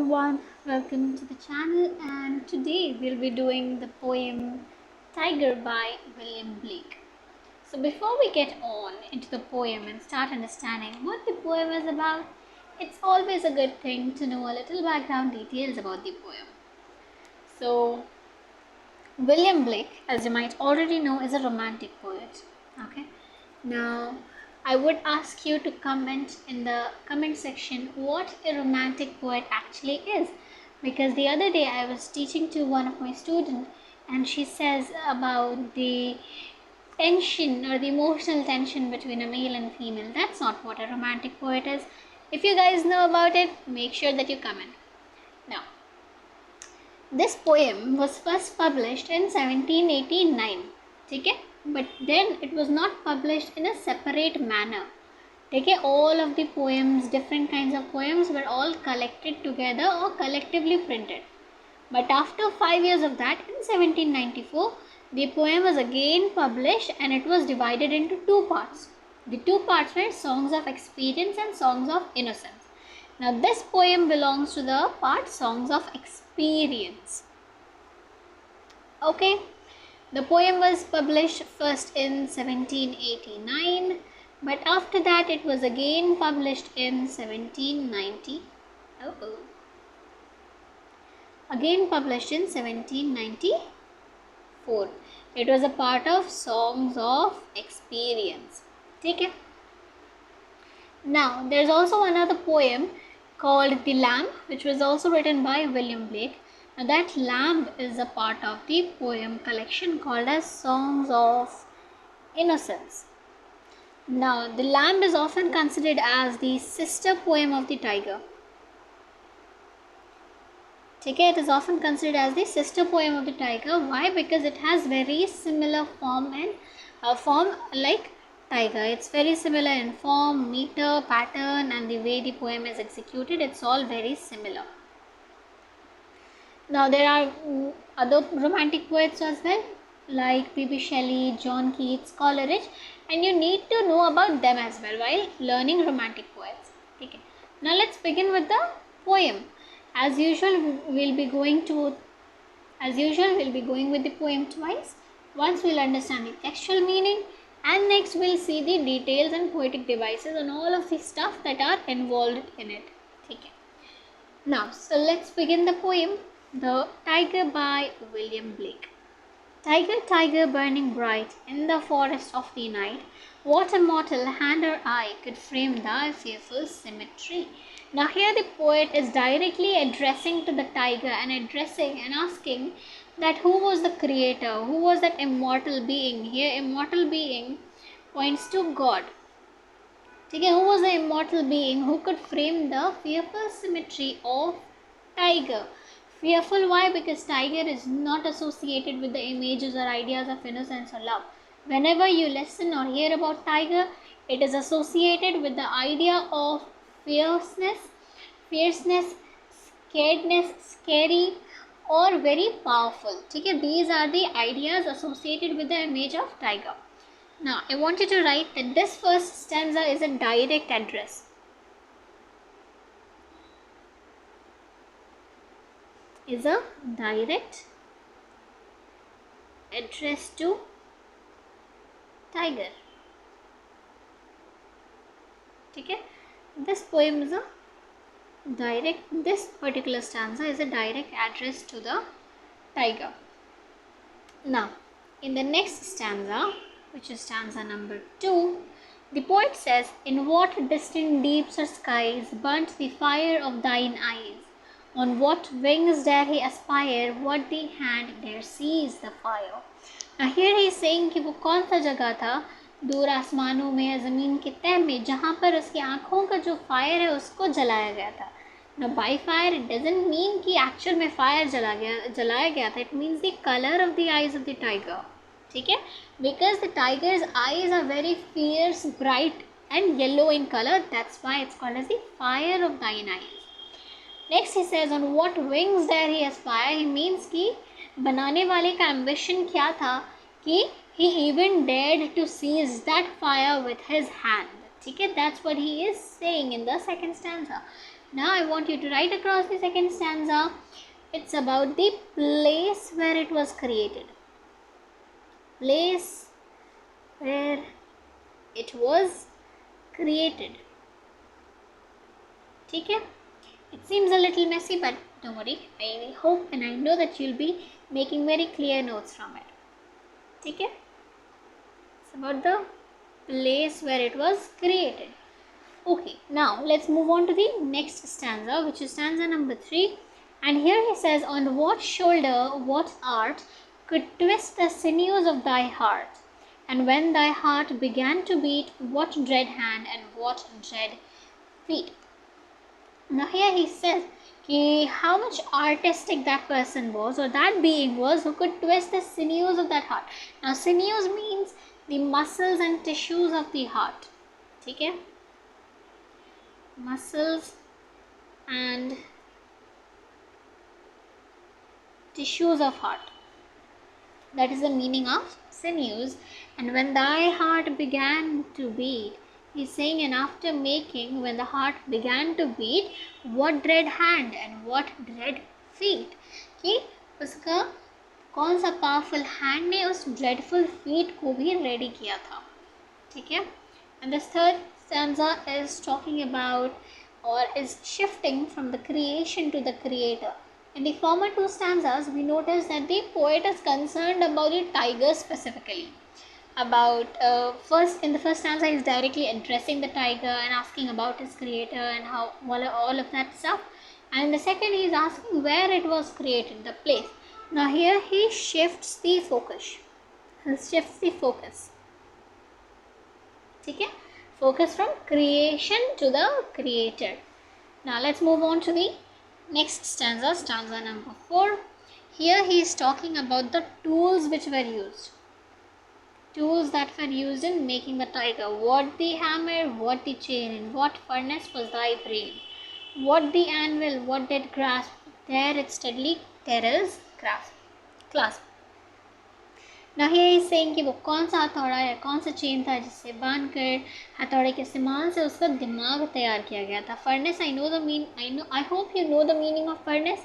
everyone, welcome to the channel, and today we'll be doing the poem Tyger by William Blyke. So before we get on into the poem and start understanding what the poem is about, it's always a good thing to know a little background details about the poem. So William Blyke, as you might already know, is a romantic poet. Okay. Now, I would ask you to comment in the comment section what a romantic poet actually is, because the other day I was teaching to one of my students and she says about the tension or the emotional tension between a male and female. That's not what a romantic poet is. If you guys know about it, make sure that you comment. Now, this poem was first published in 1789. Okay? But then it was not published in a separate manner. Okay? All of the poems, different kinds of poems were all collected together or collectively printed. But after 5 years of that, in 1794, the poem was again published and it was divided into two parts. The two parts were Songs of Experience and Songs of Innocence. Now this poem belongs to the part Songs of Experience. Okay, the poem was published first in 1789, but after that it was again published in 1790. Again published in 1794. It was a part of Songs of Experience. Okay. Now there's also another poem called The Lamb, which was also written by William Blyke. Now that lamb is a part of the poem collection called as Songs of Innocence. Now the lamb is often considered as the sister poem of the Tyger. Okay, it is often considered as the sister poem of the Tyger. Why? Because it has very similar form and form like Tyger. It's very similar in form, meter, pattern, and the way the poem is executed. It's all very similar. Now there are other romantic poets as well, like P.B. Shelley, John Keats, Coleridge, and you need to know about them as well while learning romantic poets. Okay. Now let's begin with the poem. As usual, we'll be going with the poem twice. Once we'll understand the textual meaning, and next we'll see the details and poetic devices and all of the stuff that are involved in it. Okay. Now, so let's begin the poem. The Tyger by William Blyke. Tyger, Tyger, burning bright in the forest of the night, what a mortal hand or eye could frame thy fearful symmetry? Now here the poet is directly addressing to the tiger and addressing and asking that who was the creator, who was that immortal being. Here immortal being points to God. Okay, who was the immortal being who could frame the fearful symmetry of tiger? Fearful, why? Because tiger is not associated with the images or ideas of innocence or love. Whenever you listen or hear about tiger, it is associated with the idea of fierceness, scaredness, scary, or very powerful. Okay, these are the ideas associated with the image of tiger. Now, I want you to write that this first stanza is a direct address. Is a direct address to tiger. Okay, this poem is a this particular stanza is a direct address to the tiger. Now, in the next stanza, which is stanza number 2, the poet says, in what distant deeps or skies burnt the fire of thine eyes? On what wings dare he aspire? What the hand dare seize the fire? Now here he is saying कि वो कौन सा जगह था दूर आसमानों में या ज़मीन के तह में जहाँ पर उसकी आँखों का जो फायर है उसको जलाया गया था. Now by fire it doesn't mean कि एक्चुअल में फायर जलाया गया था. It means the color of the eyes of the tiger. ठीक है? Because the tiger's eyes are very fierce, bright and yellow in color. That's why it's called as the fire of thine eyes. Next he says, on what wings dare he aspire? He means कि बनाने वाले का ambition क्या था कि he even dared to seize that fire with his hand. ठीक है? That's what he is saying in the second stanza. Now I want you to write across the second stanza. It's about the place where it was created. Place where it was created. Okay? It seems a little messy, but don't worry. I hope and I know that you'll be making very clear notes from it. Okay? It's about the place where it was created. Okay, now let's move on to the next stanza, which is stanza number 3. And here he says, on what shoulder, what art could twist the sinews of thy heart? And when thy heart began to beat, what dread hand and what dread feet? Now here he says how much artistic that person was, or that being was, who could twist the sinews of that heart. Now sinews means the muscles and tissues of the heart. Okay? Muscles and tissues of heart. That is the meaning of sinews. And when thy heart began to beat, he's saying, and after making, when the heart began to beat, what dread hand and what dread feet. कि उसका कौन सा powerful hand ने उस dreadful feet को भी ready किया था. ठीक है. And this third stanza is talking about, or is shifting from the creation to the creator. In the former two stanzas, we notice that the poet is concerned about the tiger specifically. In the first stanza, he is directly addressing the tiger and asking about his creator and how all of that stuff. And in the second, he is asking where it was created, the place. Now here he shifts the focus. Okay? Focus from creation to the creator. Now let's move on to the next stanza, stanza number 4. Here he is talking about the tools which were used. Tools that were used in making the tiger. What the hammer, what the chain, in what furnace was thy brain? What the anvil, what did grasp? There it steadily terrors clasp. Now here he is saying कि वो कौन सा हथौड़ा या कौन सा chain था जिससे बांध कर हथौड़े के इस्तेमाल से उसका दिमाग तैयार किया गया था. Furnace, I hope you know the meaning of furnace.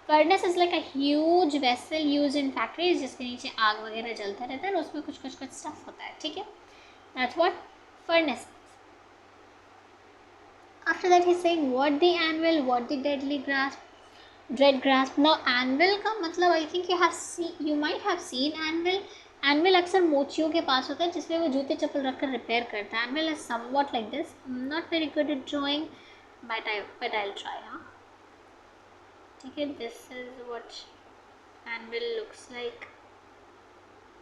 Furnace is like a huge vessel used in factories जिसके नीचे आग वगैरह जलता रहता है और उसमें कुछ stuff होता है. ठीक है. That's what furnace is. After that he's saying what the anvil, what the dread grasp. Now anvil का मतलब I think you might have seen anvil. Anvil अक्सर मोचियों के पास होता है जिसमें वो जूते चप्पल रखकर रिपेयर करता है. Anvil is somewhat like this. I'm not very good at drawing, but I'll try. ठीक है. This is what anvil looks like.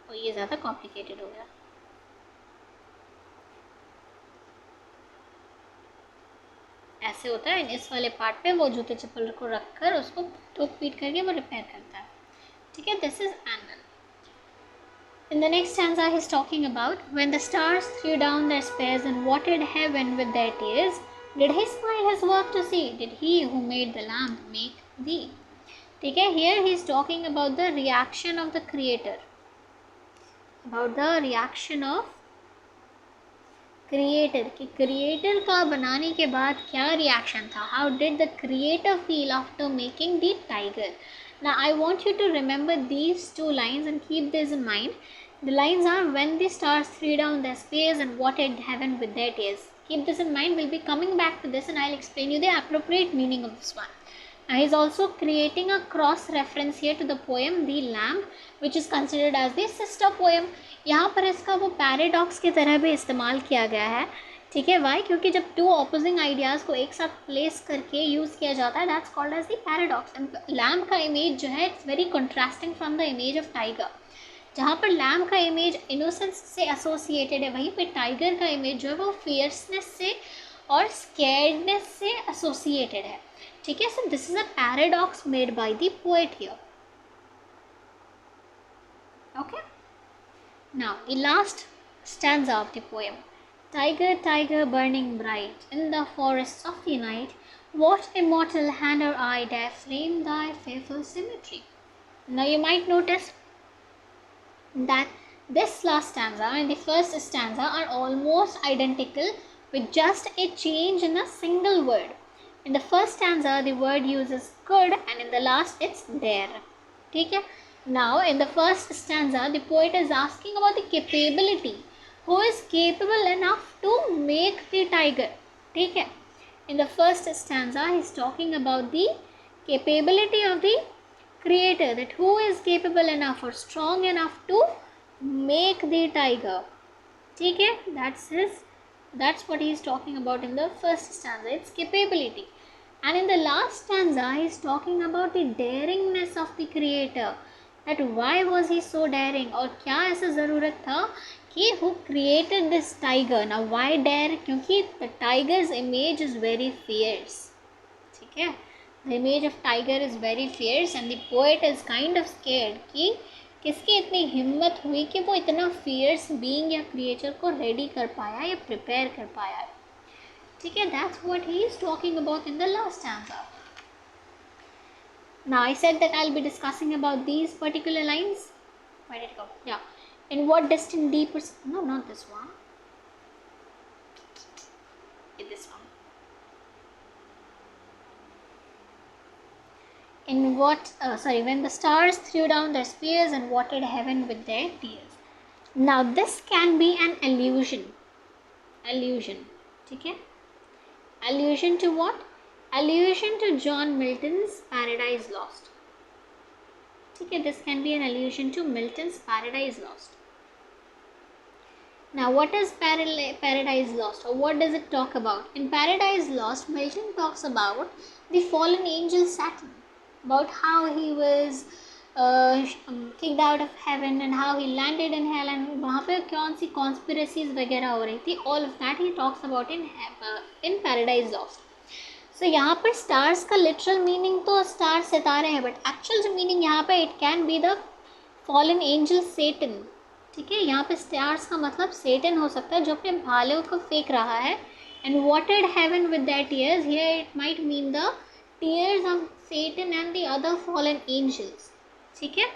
और ये ज़्यादा complicated हो गया. ऐसे होता है. इस वाले पार्ट पे वो जूते चप्पल को रखकर उसको ठोक पीट करके वो रिपेयर करता है. ठीक है. This is anvil. In the next stanza, he is talking about when the stars threw down their spears and watered heaven with their tears. Did he smile his work to see? Did he who made the lamp make thee? Okay, here he is talking about the reaction of the creator. About the reaction of creator. कि creator का बनाने के बाद क्या reaction था? How did the creator feel after making the tiger? Now I want you to remember these two lines and keep this in mind. The lines are when the stars threw down their spears and watered heaven with their tears. Keep this in mind. We'll be coming back to this and I'll explain you the appropriate meaning of this one. Now he's also creating a cross reference here to the poem The Lamp, which is considered as the sister poem. यहाँ पर इसका वो paradox की तरह भी इस्तेमाल किया गया है. ठीक है. वाई? क्योंकि जब टू ऑपोजिंग आइडियाज़ को एक साथ प्लेस करके यूज़ किया जाता है, that's called as the paradox. Lamp का इमेज जो है it's very contrasting from the image of tiger. जहाँ पर लैम्प का इमेज इनोसेंस से एसोसिएटेड है, वहीं पे टाइगर का इमेज जो है वो फियर्सनेस से और स्कैर्डनेस से एसोसिएटेड है. ठीक है. So this is a paradox made by the poet here. Okay. Now the last stanza of the poem. Tiger, tiger, burning bright in the forests of the night, what immortal hand or eye dare frame thy fearful symmetry? Now you might notice that this last stanza and the first stanza are almost identical with just a change in a single word. In the first stanza, the word uses could, and in the last, it's dare. Okay? Now, in the first stanza, the poet is asking about the capability. Who is capable enough to make the tiger? Okay? In the first stanza, he is talking about the capability of the creator, that who is capable enough or strong enough to make the tiger. Okay? That's what he is talking about in the first stanza. It's capability. And in the last stanza, he is talking about the daringness of the creator. That why was he so daring? और क्या ऐसा ज़रूरत था कि who created this tiger? Now why dare? क्योंकि the tiger's image is very fierce. ठीक है? The image of tiger is very fierce and the poet is kind of scared कि किसकी इतनी हिम्मत हुई कि वो इतना फियर्स बीइंग या क्रिएचर को रेडी कर पाया या प्रिपेयर कर पाया है. ठीक है, that's what he is talking about in the last stanza. Now I said that I'll be discussing about these particular lines. Where did it go? Yeah. In what distant deep no, not this one. This one. In what when the stars threw down their spears and watered heaven with their tears. Now this can be an allusion. ठीक है? Allusion to what? Allusion to John Milton's Paradise Lost. ठीक है? This can be an allusion to Milton's Paradise Lost. Now what is Paradise Lost, or what does it talk about? In Paradise Lost, Milton talks about the fallen angel Saturn, about how he was kicked out of heaven and how he landed in hell, and वहाँ पे कौन सी conspiracies वगैरह हो रही थी. All of that he talks about in Paradise Lost. So यहाँ पर stars का literal meaning तो star सितारे हैं, but actual जो meaning यहाँ पे it can be the fallen angel Satan. ठीक है, यहाँ पे stars का मतलब Satan हो सकता है जो अपने भालों को फेंक रहा है. And watered heaven with their tears, here it might mean the tears of Satan and the other fallen angels. ठीक है,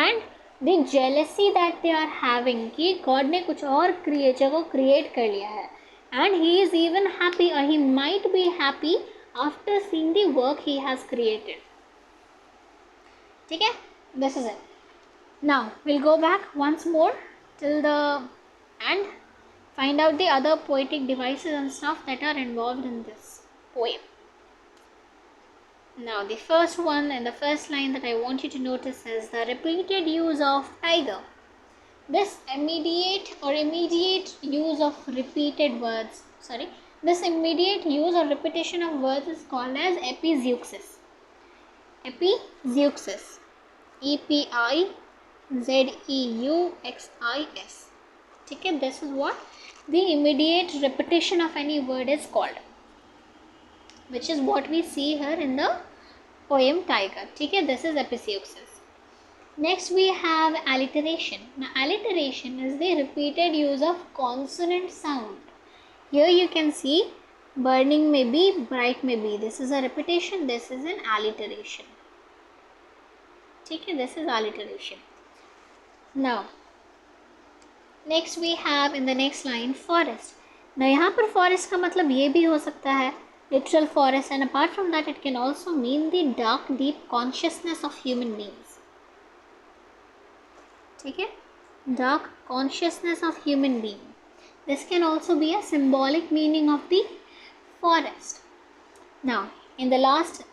and the jealousy that they are having कि God ने कुछ और creature को create कर लिया है, and he is even happy, or he might be happy after seeing the work he has created. ठीक है, this is it. Now we'll go back once more till the end, find out the other poetic devices and stuff that are involved in this poem. Now the first one and the first line that I want you to notice is the repeated use of tiger. This immediate use of repeated words, this immediate use or repetition of words is called as epizeuxis. Epizeuxis. EPIZEUXIS. ठीक है, this is what the immediate repetition of any word is called, which is what we see here in the poem Tyger. ठीक है, this is epizeuxis. Next we have alliteration. Now alliteration is the repeated use of consonant sound. Here you can see burning may be, bright may be. This is a repetition, this is an alliteration. ठीक है, this is alliteration. Now next we have in the next line forest. Now यहाँ पर forest का मतलब ये भी हो सकता है literal forest, and apart from that it can also mean the dark deep consciousness of human beings. ठीक है, dark consciousness of human being. This can also be a symbolic meaning of the forest. Now in the last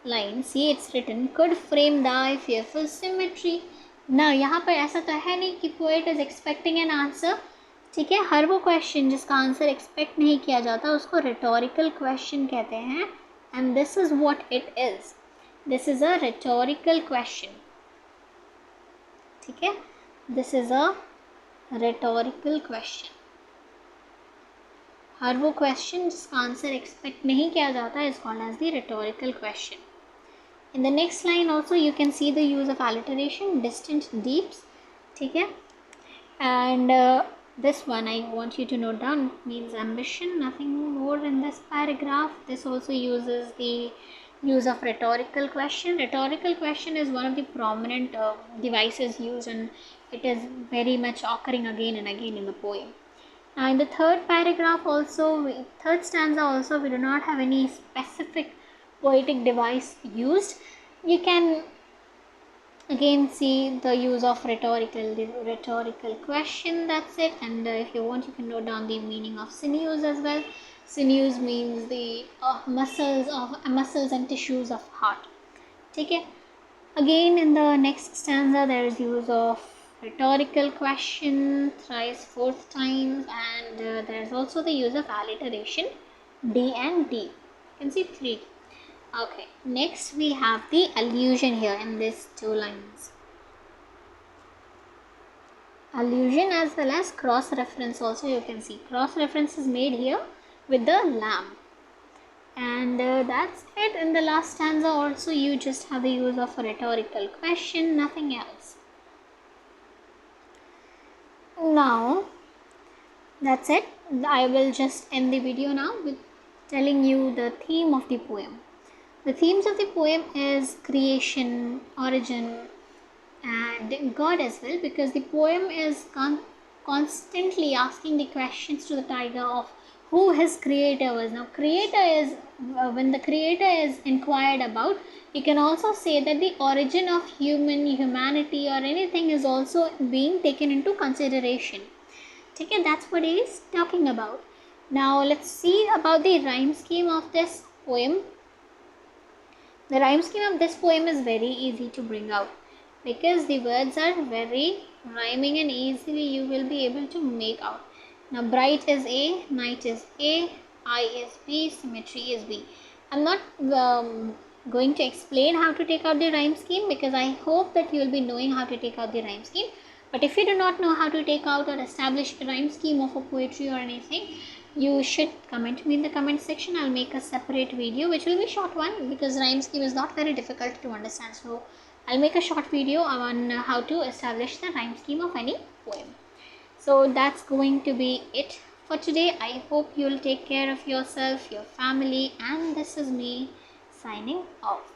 line, see it's written could frame thy fearful symmetry. Now यहाँ पर ऐसा तो है नहीं कि poet is expecting an answer. ठीक है, हर वो क्वेश्चन जिसका आंसर एक्सपेक्ट नहीं किया जाता उसको रिटोरिकल क्वेश्चन कहते हैं, and this is what it is. This is a rhetorical question. ठीक है, this is a rhetorical question. हर वो क्वेश्चन जिसका आंसर एक्सपेक्ट नहीं किया जाता is called as the rhetorical question. In the next line also you can see the use of alliteration, distant deeps. ठीक है, and this one I want you to note down, means ambition, nothing more in this paragraph. This also uses the use of rhetorical question. Rhetorical question is one of the prominent devices used, and it is very much occurring again and again in the poem. Now in the third paragraph also, third stanza also, we do not have any specific poetic device used. You can again see the use of rhetorical question, that's it. And if you want, you can note down the meaning of sinews as well. Sinews means the muscles and tissues of heart. Okay. Again in the next stanza there is use of rhetorical question thrice, fourth times, and there is also the use of alliteration, D and D. You can see 3. Okay, next we have the allusion here in these 2 lines. Allusion as well as cross reference also, you can see cross reference is made here with the lamb. And that's it. In the last stanza also, you just have the use of a rhetorical question, nothing else. Now that's it. I will just end the video now with telling you the theme of the poem. The themes of the poem is creation, origin, and God as well, because the poem is constantly asking the questions to the tiger of who his creator was. Now creator is when the creator is inquired about, you can also say that the origin of humanity or anything is also being taken into consideration. Okay, that's what he is talking about. Now let's see about the rhyme scheme of this poem. The rhyme scheme of this poem is very easy to bring out, because the words are very rhyming and easily you will be able to make out. Now bright is A, night is A, I is B, symmetry is B. I'm not going to explain how to take out the rhyme scheme, because I hope that you will be knowing how to take out the rhyme scheme. But if you do not know how to take out or establish a rhyme scheme of a poetry or anything, you should comment me in the comment section. I'll make a separate video which will be short one, because rhyme scheme is not very difficult to understand. So I'll make a short video on how to establish the rhyme scheme of any poem. So that's going to be it for today. I hope you'll take care of yourself, your family, and this is me signing off.